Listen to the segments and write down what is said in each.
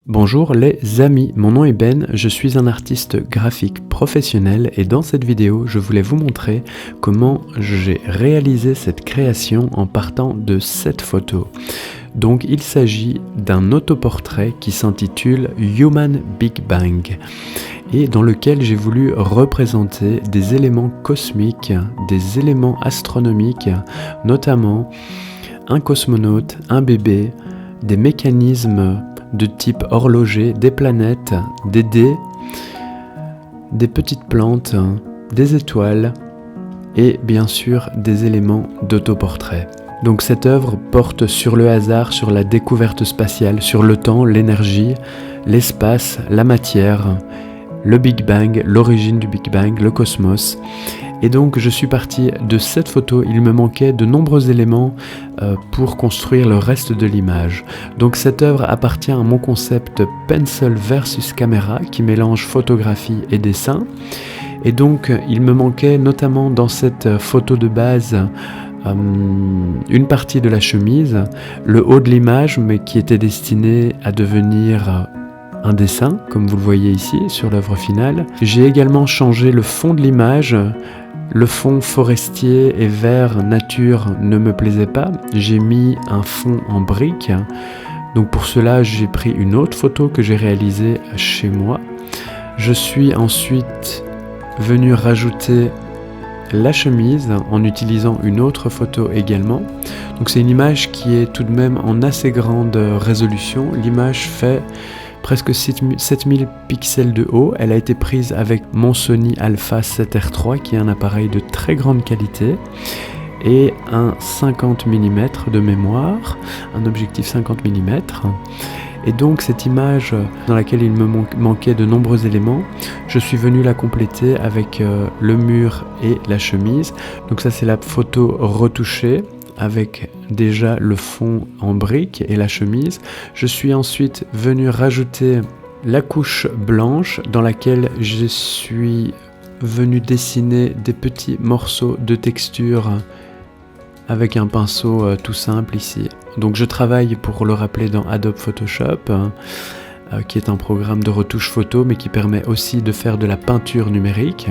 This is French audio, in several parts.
Bonjour les amis, mon nom est Ben, je suis un artiste graphique professionnel et dans cette vidéo je voulais vous montrer comment j'ai réalisé cette création en partant de cette photo. Donc il s'agit d'un autoportrait qui s'intitule Human Big Bang et dans lequel j'ai voulu représenter des éléments cosmiques, des éléments astronomiques, notamment un cosmonaute, un bébé, des mécanismes de type horloger, des planètes, des dés, des petites plantes, des étoiles et bien sûr des éléments d'autoportrait. Donc cette œuvre porte sur le hasard, sur la découverte spatiale, sur le temps, l'énergie, l'espace, la matière, le Big Bang, l'origine du Big Bang, le cosmos. Et donc je suis parti de cette photo, il me manquait de nombreux éléments pour construire le reste de l'image. Donc cette œuvre appartient à mon concept Pencil versus Camera qui mélange photographie et dessin. Et donc il me manquait notamment dans cette photo de base une partie de la chemise, le haut de l'image mais qui était destiné à devenir un dessin, comme vous le voyez ici sur l'œuvre finale. J'ai également changé le fond de l'image. Le fond forestier et vert nature ne me plaisait pas. J'ai mis un fond en briques. Donc pour cela, j'ai pris une autre photo que j'ai réalisée chez moi. Je suis ensuite venu rajouter la chemise en utilisant une autre photo également. Donc c'est une image qui est tout de même en assez grande résolution. L'image fait presque 7000 pixels de haut. Elle a été prise avec mon Sony Alpha 7R III qui est un appareil de très grande qualité et un 50 mm de mémoire, un objectif 50 mm. Et donc cette image dans laquelle il me manquait de nombreux éléments, je suis venu la compléter avec le mur et la chemise. Donc ça c'est la photo retouchée avec déjà le fond en briques et la chemise. Je suis ensuite venu rajouter la couche blanche dans laquelle je suis venu dessiner des petits morceaux de texture avec un pinceau tout simple ici. Donc je travaille, pour le rappeler, dans Adobe Photoshop, qui est un programme de retouche photo mais qui permet aussi de faire de la peinture numérique.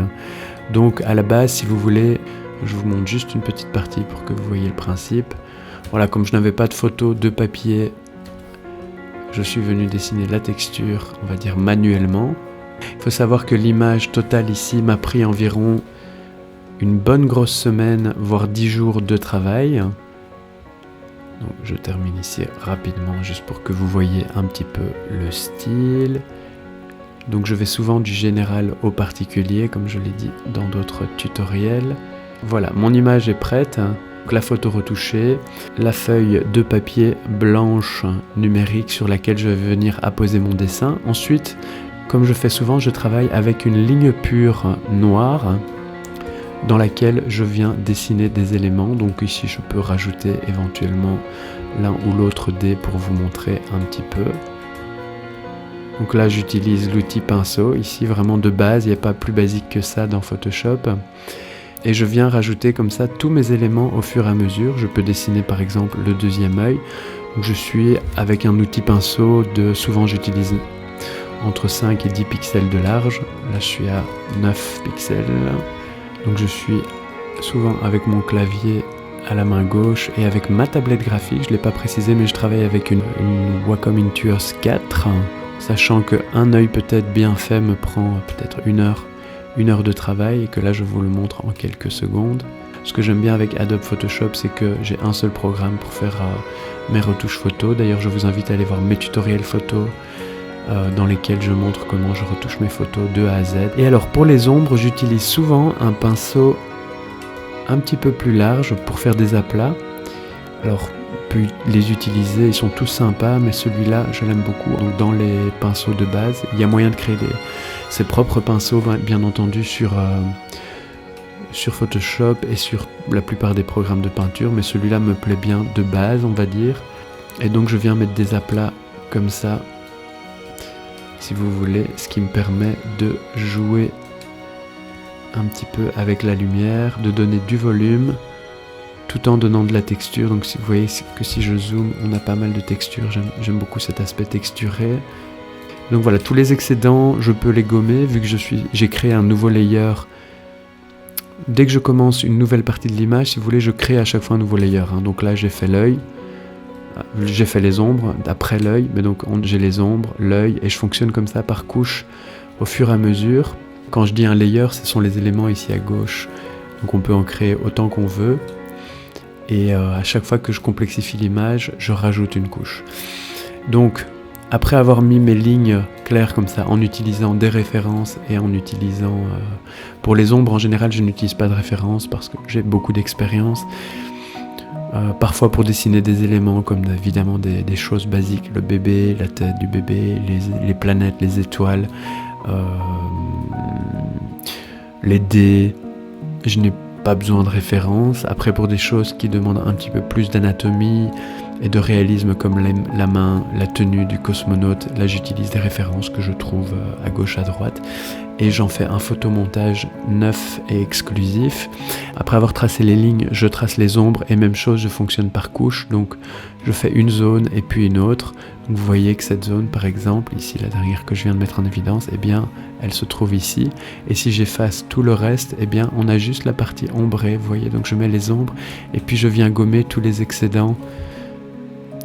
Donc à la base, si vous voulez, je vous montre juste une petite partie pour que vous voyez le principe. Voilà, comme je n'avais pas de photo de papier, je suis venu dessiner la texture, on va dire manuellement. Il faut savoir que l'image totale ici m'a pris environ une bonne grosse semaine, voire 10 jours de travail. Donc je termine ici rapidement, juste pour que vous voyez un petit peu le style. Donc je vais souvent du général au particulier, comme je l'ai dit dans d'autres tutoriels. Voilà, mon image est prête, donc la photo retouchée, la feuille de papier blanche numérique sur laquelle je vais venir apposer mon dessin. Ensuite, comme je fais souvent, je travaille avec une ligne pure noire dans laquelle je viens dessiner des éléments. Donc ici, je peux rajouter éventuellement l'un ou l'autre dé pour vous montrer un petit peu. Donc là, j'utilise l'outil pinceau. Ici, vraiment de base, il n'y a pas plus basique que ça dans Photoshop. Et je viens rajouter comme ça tous mes éléments au fur et à mesure. Je peux dessiner par exemple le deuxième œil. Donc je suis avec un outil pinceau souvent j'utilise entre 5 et 10 pixels de large. Là je suis à 9 pixels. Donc je suis souvent avec mon clavier à la main gauche et avec ma tablette graphique. Je ne l'ai pas précisé mais je travaille avec une Wacom Intuos 4. Sachant qu'un œil peut-être bien fait me prend peut-être une heure de travail et que là je vous le montre en quelques secondes. Ce que j'aime bien avec Adobe Photoshop, c'est que j'ai un seul programme pour faire mes retouches photos. D'ailleurs je vous invite à aller voir mes tutoriels photos dans lesquels je montre comment je retouche mes photos de A à Z. Et alors pour les ombres, j'utilise souvent un pinceau un petit peu plus large pour faire des aplats. Alors peut les utiliser, ils sont tous sympas, mais celui-là je l'aime beaucoup. Donc dans les pinceaux de base, il y a moyen de créer ses propres pinceaux, bien entendu sur Photoshop et sur la plupart des programmes de peinture, mais celui-là me plaît bien de base, on va dire. Et donc je viens mettre des aplats comme ça, si vous voulez, ce qui me permet de jouer un petit peu avec la lumière, de donner du volume, tout en donnant de la texture. Donc si vous voyez que si je zoome, on a pas mal de texture. J'aime beaucoup cet aspect texturé. Donc voilà, tous les excédents, je peux les gommer vu que j'ai créé un nouveau layer. Dès que je commence une nouvelle partie de l'image, si vous voulez, je crée à chaque fois un nouveau layer. Donc là, j'ai fait l'œil, j'ai fait les ombres, après l'œil, mais donc j'ai les ombres, l'œil, et je fonctionne comme ça par couche au fur et à mesure. Quand je dis un layer, ce sont les éléments ici à gauche. Donc on peut en créer autant qu'on veut. Et à chaque fois que je complexifie l'image, je rajoute une couche. Donc, après avoir mis mes lignes claires comme ça, en utilisant des références et en utilisant... pour les ombres, en général, je n'utilise pas de références parce que j'ai beaucoup d'expérience. Parfois pour dessiner des éléments comme évidemment des choses basiques, le bébé, la tête du bébé, les planètes, les étoiles, les dés, je n'ai pas besoin de références. Après pour des choses qui demandent un petit peu plus d'anatomie et de réalisme comme la main, la tenue du cosmonaute, là j'utilise des références que je trouve à gauche, à droite. Et j'en fais un photomontage neuf et exclusif. Après avoir tracé les lignes, je trace les ombres et même chose, je fonctionne par couche. Donc je fais une zone et puis une autre. Donc vous voyez que cette zone, par exemple, ici la dernière que je viens de mettre en évidence, eh bien elle se trouve ici. Et si j'efface tout le reste, eh bien on a juste la partie ombrée, vous voyez. Donc je mets les ombres et puis je viens gommer tous les excédents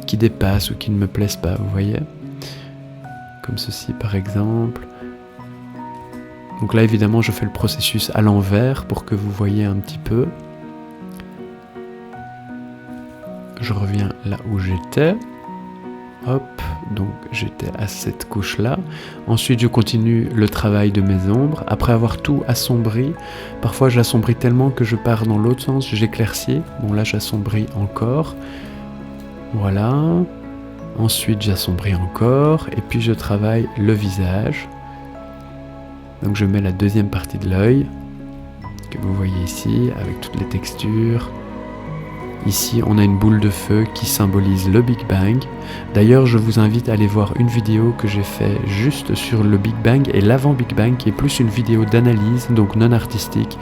qui dépassent ou qui ne me plaisent pas, vous voyez. Comme ceci par exemple. Donc là évidemment je fais le processus à l'envers pour que vous voyez un petit peu. Je reviens là où j'étais. Hop, donc j'étais à cette couche là. Ensuite je continue le travail de mes ombres. Après avoir tout assombri, parfois j'assombris tellement que je pars dans l'autre sens, j'éclaircis. Bon là j'assombris encore. Voilà. Ensuite j'assombris encore et puis je travaille le visage. Donc je mets la deuxième partie de l'œil, que vous voyez ici, avec toutes les textures. Ici, on a une boule de feu qui symbolise le Big Bang. D'ailleurs, je vous invite à aller voir une vidéo que j'ai fait juste sur le Big Bang et l'avant Big Bang, qui est plus une vidéo d'analyse, donc non artistique,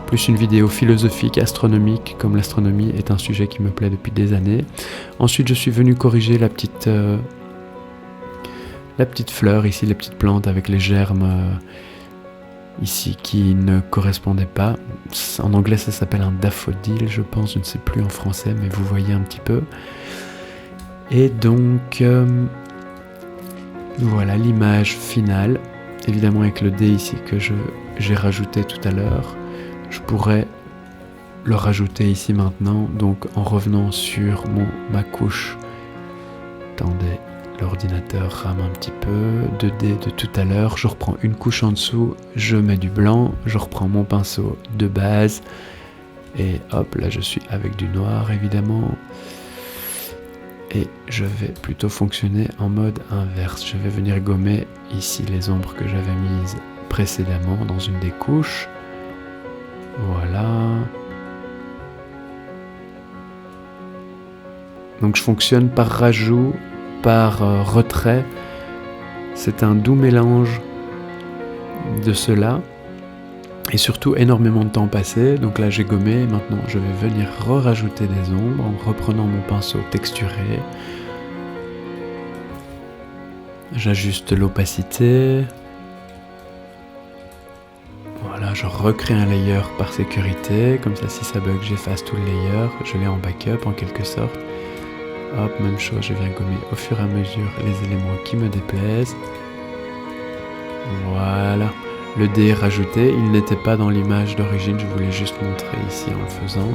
plus une vidéo philosophique, astronomique, comme l'astronomie est un sujet qui me plaît depuis des années. Ensuite, je suis venu corriger la petite fleur ici, les petites plantes avec les germes ici qui ne correspondaient pas. En anglais ça s'appelle un daffodil je pense, je ne sais plus en français, mais vous voyez un petit peu. Et donc voilà l'image finale, évidemment avec le dé ici que j'ai rajouté tout à l'heure. Je pourrais le rajouter ici maintenant, donc en revenant sur ma couche. Attendez, l'ordinateur rame un petit peu, 2D de tout à l'heure, je reprends une couche en dessous, je mets du blanc, je reprends mon pinceau de base, et hop, là je suis avec du noir évidemment, et je vais plutôt fonctionner en mode inverse. Je vais venir gommer ici les ombres que j'avais mises précédemment dans une des couches, voilà. Donc je fonctionne par rajout, par retrait, c'est un doux mélange de cela et surtout énormément de temps passé. Donc là j'ai gommé, maintenant je vais venir rajouter des ombres en reprenant mon pinceau texturé. J'ajuste l'opacité. Voilà, je recrée un layer par sécurité, comme ça si ça bug j'efface tout le layer, je l'ai en backup en quelque sorte. Hop, même chose, je viens gommer au fur et à mesure les éléments qui me déplaisent. Voilà, le dé est rajouté, il n'était pas dans l'image d'origine, je voulais juste montrer ici en le faisant.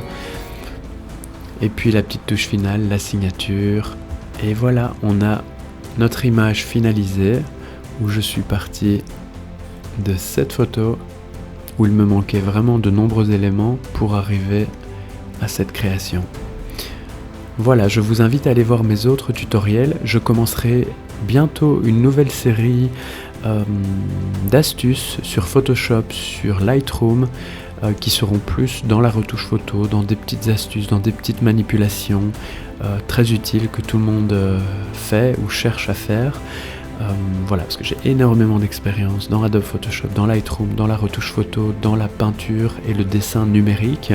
Et puis la petite touche finale, la signature. Et voilà, on a notre image finalisée, où je suis parti de cette photo, où il me manquait vraiment de nombreux éléments pour arriver à cette création. Voilà, je vous invite à aller voir mes autres tutoriels. Je commencerai bientôt une nouvelle série d'astuces sur Photoshop, sur Lightroom, qui seront plus dans la retouche photo, dans des petites astuces, dans des petites manipulations très utiles que tout le monde fait ou cherche à faire. Voilà, parce que j'ai énormément d'expérience dans Adobe Photoshop, dans Lightroom, dans la retouche photo, dans la peinture et le dessin numérique.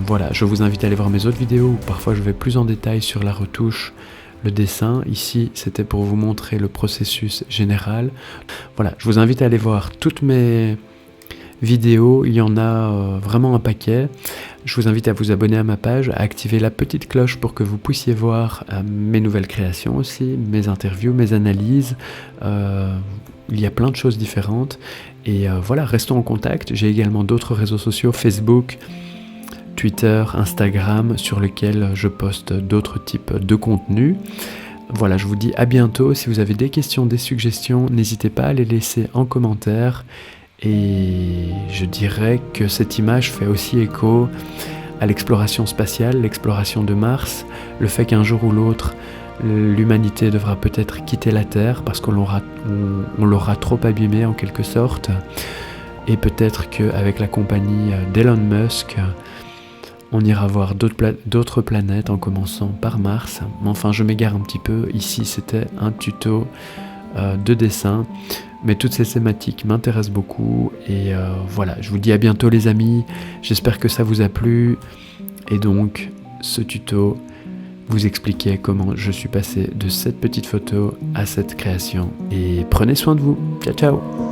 Voilà, je vous invite à aller voir mes autres vidéos où parfois je vais plus en détail sur la retouche, le dessin. Ici, c'était pour vous montrer le processus général. Voilà, je vous invite à aller voir toutes mes vidéos, il y en a vraiment un paquet. Je vous invite à vous abonner à ma page, à activer la petite cloche pour que vous puissiez voir mes nouvelles créations aussi, mes interviews, mes analyses. Il y a plein de choses différentes. Et voilà, restons en contact. J'ai également d'autres réseaux sociaux, Facebook, Twitter, Instagram, sur lesquels je poste d'autres types de contenus. Voilà, je vous dis à bientôt. Si vous avez des questions, des suggestions, n'hésitez pas à les laisser en commentaire. Et je dirais que cette image fait aussi écho à l'exploration spatiale, l'exploration de Mars, le fait qu'un jour ou l'autre, l'humanité devra peut-être quitter la Terre parce qu'on l'aura trop abîmée en quelque sorte. Et peut-être qu'avec la compagnie d'Elon Musk, on ira voir d'autres planètes en commençant par Mars. Mais enfin, je m'égare un petit peu. Ici, c'était un tuto de dessin. Mais toutes ces thématiques m'intéressent beaucoup. Et voilà, je vous dis à bientôt les amis. J'espère que ça vous a plu. Et donc, ce tuto vous expliquait comment je suis passé de cette petite photo à cette création. Et prenez soin de vous. Ciao, ciao!